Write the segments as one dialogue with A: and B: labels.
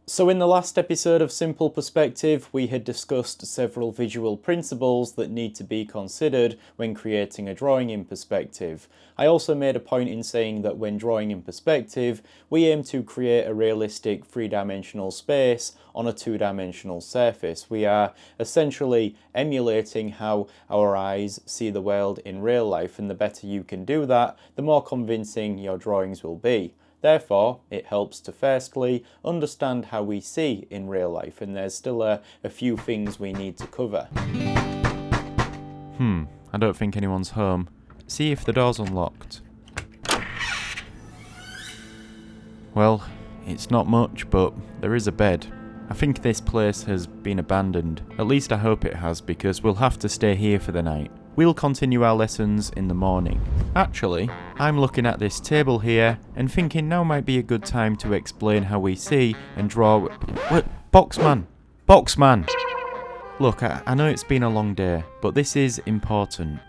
A: So in the last episode of Simple Perspective, we had discussed several visual principles that need to be considered when creating a drawing in perspective. I also made a point in saying that when drawing in perspective, we aim to create a realistic three-dimensional space on a two-dimensional surface. We are essentially emulating how our eyes see the world in real life, and the better you can do that, the more convincing your drawings will be. Therefore, it helps to firstly understand how we see in real life, and there's still a few things we need to cover.
B: I don't think anyone's home. See if the door's unlocked. Well, it's not much, but there is a bed. I think this place has been abandoned. At least I hope it has, because we'll have to stay here for the night. We'll continue our lessons in the morning. Actually, I'm looking at this table here and thinking now might be a good time to explain how we see and draw. What? Boxman! Boxman! Look, I know it's been a long day, but this is important.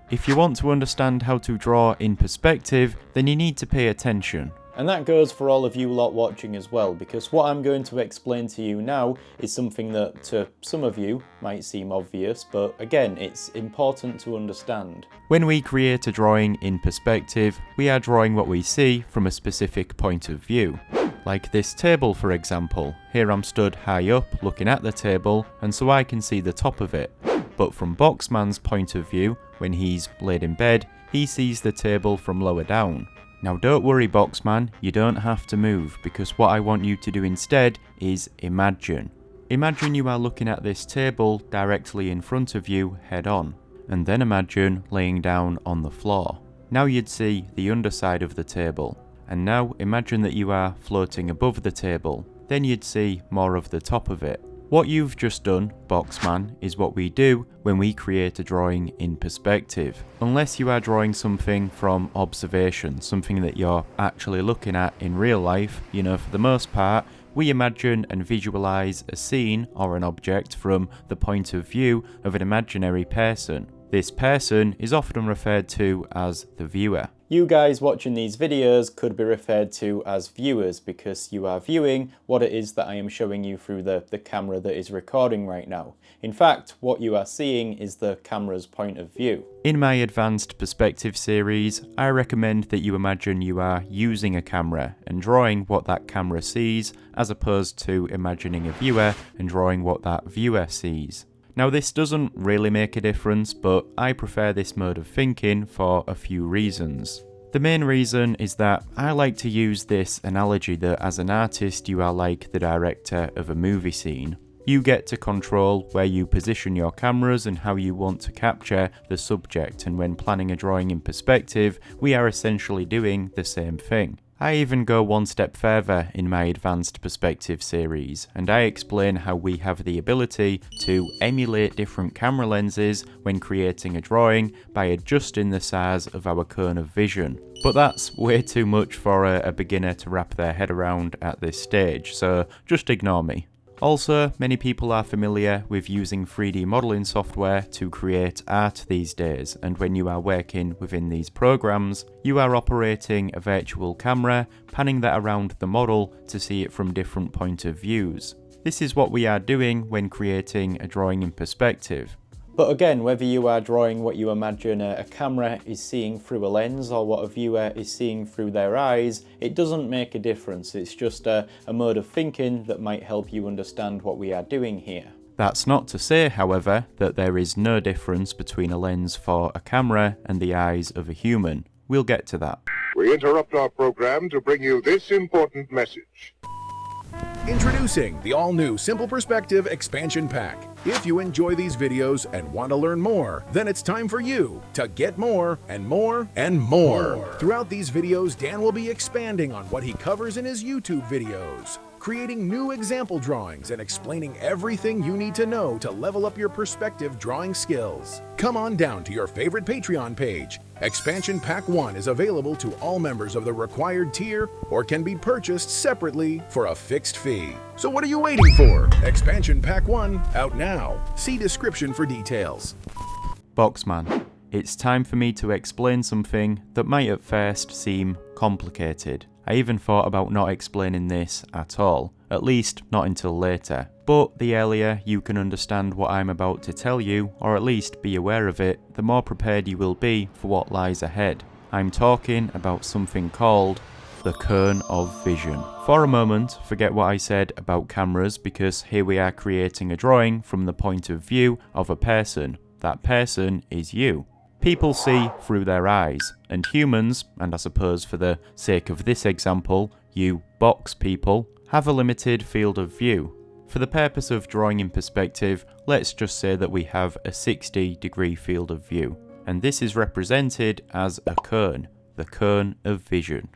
B: If you want to understand how to draw in perspective, then you need to pay attention.
A: And that goes for all of you lot watching as well, because what I'm going to explain to you now is something that to some of you might seem obvious, but again, it's important to understand.
B: When we create a drawing in perspective, we are drawing what we see from a specific point of view. Like this table, for example. Here I'm stood high up looking at the table, and so I can see the top of it. But from Boxman's point of view, when he's laid in bed, he sees the table from lower down. Now don't worry, Boxman, you don't have to move, because what I want you to do instead is imagine. Imagine you are looking at this table directly in front of you head on, and then imagine laying down on the floor. Now you'd see the underside of the table, and now imagine that you are floating above the table, then you'd see more of the top of it. What you've just done, Boxman, is what we do when we create a drawing in perspective. Unless you are drawing something from observation, something that you're actually looking at in real life, for the most part, we imagine and visualize a scene or an object from the point of view of an imaginary person. This person is often referred to as the viewer.
A: You guys watching these videos could be referred to as viewers because you are viewing what it is that I am showing you through the camera that is recording right now. In fact, what you are seeing is the camera's point of view.
B: In my Advanced Perspective series, I recommend that you imagine you are using a camera and drawing what that camera sees, as opposed to imagining a viewer and drawing what that viewer sees. Now this doesn't really make a difference, but I prefer this mode of thinking for a few reasons. The main reason is that I like to use this analogy that as an artist you are like the director of a movie scene. You get to control where you position your cameras and how you want to capture the subject, and when planning a drawing in perspective, we are essentially doing the same thing. I even go one step further in my Advanced Perspective series, and I explain how we have the ability to emulate different camera lenses when creating a drawing by adjusting the size of our cone of vision. But that's way too much for a beginner to wrap their head around at this stage, so just ignore me. Also, many people are familiar with using 3D modeling software to create art these days, and when you are working within these programs, you are operating a virtual camera, panning that around the model to see it from different point of views. This is what we are doing when creating a drawing in perspective.
A: But again, whether you are drawing what you imagine a camera is seeing through a lens or what a viewer is seeing through their eyes, it doesn't make a difference. It's just a mode of thinking that might help you understand what we are doing here.
B: That's not to say, however, that there is no difference between a lens for a camera and the eyes of a human. We'll get to that.
C: We interrupt our program to bring you this important message.
D: Introducing the all-new Simple Perspective Expansion Pack. If you enjoy these videos and want to learn more, then it's time for you to get more and more and more. Throughout these videos, Dan will be expanding on what he covers in his YouTube videos, creating new example drawings and explaining everything you need to know to level up your perspective drawing skills. Come on down to your favorite Patreon page. Expansion Pack 1 is available to all members of the required tier or can be purchased separately for a fixed fee. So what are you waiting for? Expansion Pack 1 out now. See description for details.
B: Boxman, it's time for me to explain something that might at first seem complicated. I even thought about not explaining this at all. at least not until later. But the earlier you can understand what I'm about to tell you, or at least be aware of it, the more prepared you will be for what lies ahead. I'm talking about something called the cone of vision. For a moment, forget what I said about cameras, because here we are creating a drawing from the point of view of a person. That person is you. People see through their eyes, and humans, and I suppose for the sake of this example, you box people, have a limited field of view. For the purpose of drawing in perspective, let's just say that we have a 60-degree field of view, and this is represented as a cone, the cone of vision.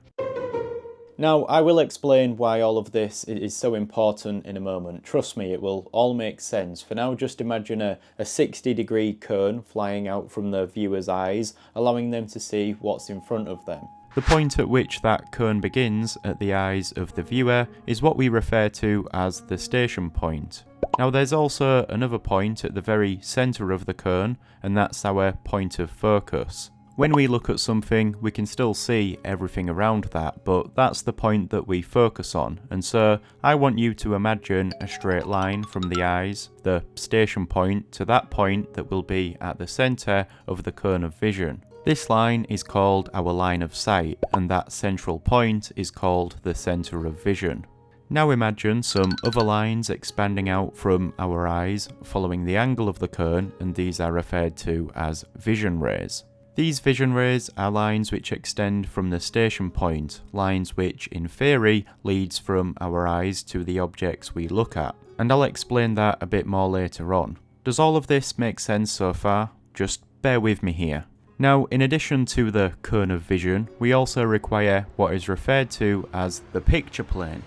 A: Now, I will explain why all of this is so important in a moment. Trust me, it will all make sense. For now, just imagine a 60-degree cone flying out from the viewer's eyes, allowing them to see what's in front of them.
B: The point at which that cone begins at the eyes of the viewer is what we refer to as the station point. Now, there's also another point at the very centre of the cone, and that's our point of focus. When we look at something, we can still see everything around that, but that's the point that we focus on. And so, I want you to imagine a straight line from the eyes, the station point, to that point that will be at the centre of the cone of vision. This line is called our line of sight, and that central point is called the centre of vision. Now imagine some other lines expanding out from our eyes, following the angle of the cone, and these are referred to as vision rays. These vision rays are lines which extend from the station point, lines which, in theory, leads from our eyes to the objects we look at. And I'll explain that a bit more later on. Does all of this make sense so far? Just bear with me here. Now, in addition to the cone of vision, we also require what is referred to as the picture plane.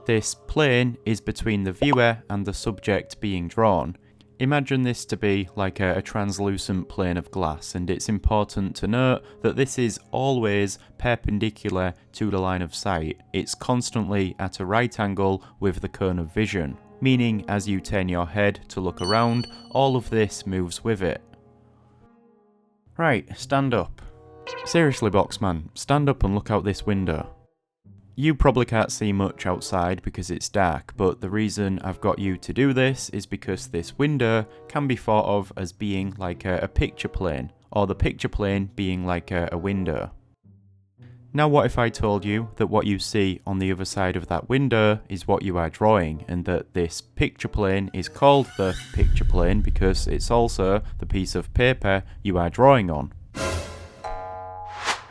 B: This plane is between the viewer and the subject being drawn. Imagine this to be like a translucent plane of glass, and it's important to note that this is always perpendicular to the line of sight. It's constantly at a right angle with the cone of vision, meaning as you turn your head to look around, all of this moves with it. Right, stand up. Seriously, Boxman, stand up and look out this window. You probably can't see much outside because it's dark, but the reason I've got you to do this is because this window can be thought of as being like a picture plane, or the picture plane being like a window. Now what if I told you that what you see on the other side of that window is what you are drawing, and that this picture plane is called the picture plane because it's also the piece of paper you are drawing on?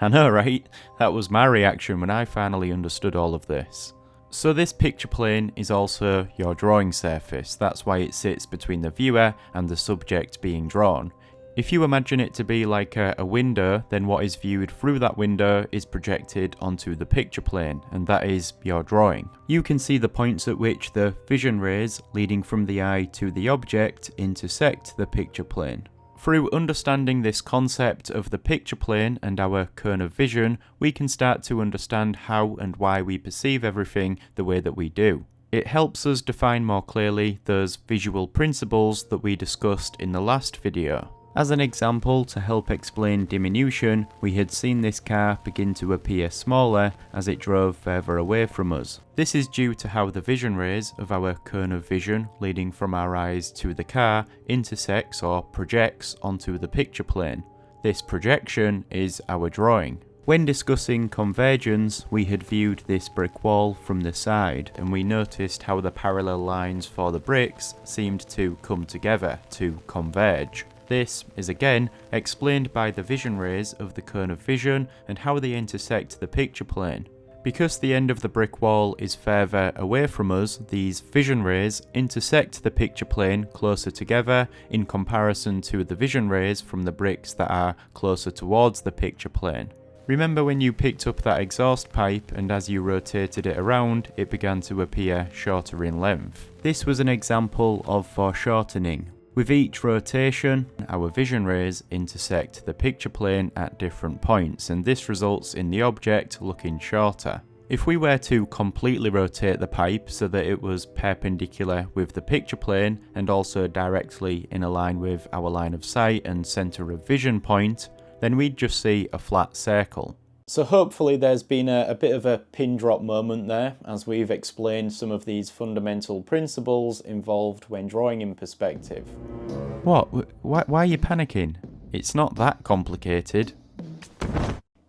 B: I know, right? That was my reaction when I finally understood all of this. So this picture plane is also your drawing surface. That's why it sits between the viewer and the subject being drawn. If you imagine it to be like a window, then what is viewed through that window is projected onto the picture plane, and that is your drawing. You can see the points at which the vision rays leading from the eye to the object intersect the picture plane. Through understanding this concept of the picture plane and our cone of vision, we can start to understand how and why we perceive everything the way that we do. It helps us define more clearly those visual principles that we discussed in the last video. As an example, to help explain diminution, we had seen this car begin to appear smaller as it drove further away from us. This is due to how the vision rays of our cone of vision leading from our eyes to the car intersects or projects onto the picture plane. This projection is our drawing. When discussing convergence, we had viewed this brick wall from the side, and we noticed how the parallel lines for the bricks seemed to come together, to converge. This is again explained by the vision rays of the cone of vision and how they intersect the picture plane. Because the end of the brick wall is further away from us, these vision rays intersect the picture plane closer together in comparison to the vision rays from the bricks that are closer towards the picture plane. Remember when you picked up that exhaust pipe and as you rotated it around, it began to appear shorter in length. This was an example of foreshortening. With each rotation, our vision rays intersect the picture plane at different points, and this results in the object looking shorter. If we were to completely rotate the pipe so that it was perpendicular with the picture plane and also directly in a line with our line of sight and centre of vision point, then we'd just see a flat circle.
A: So hopefully there's been a bit of a pin drop moment there, as we've explained some of these fundamental principles involved when drawing in perspective.
B: What? Why are you panicking? It's not that complicated.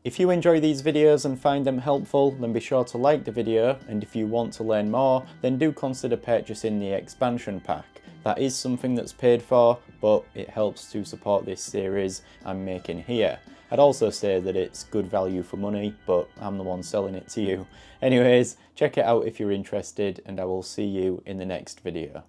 A: If you enjoy these videos and find them helpful, then be sure to like the video, and if you want to learn more, then do consider purchasing the expansion pack. That is something that's paid for, but it helps to support this series I'm making here. I'd also say that it's good value for money, but I'm the one selling it to you. Anyways, check it out if you're interested, and I will see you in the next video.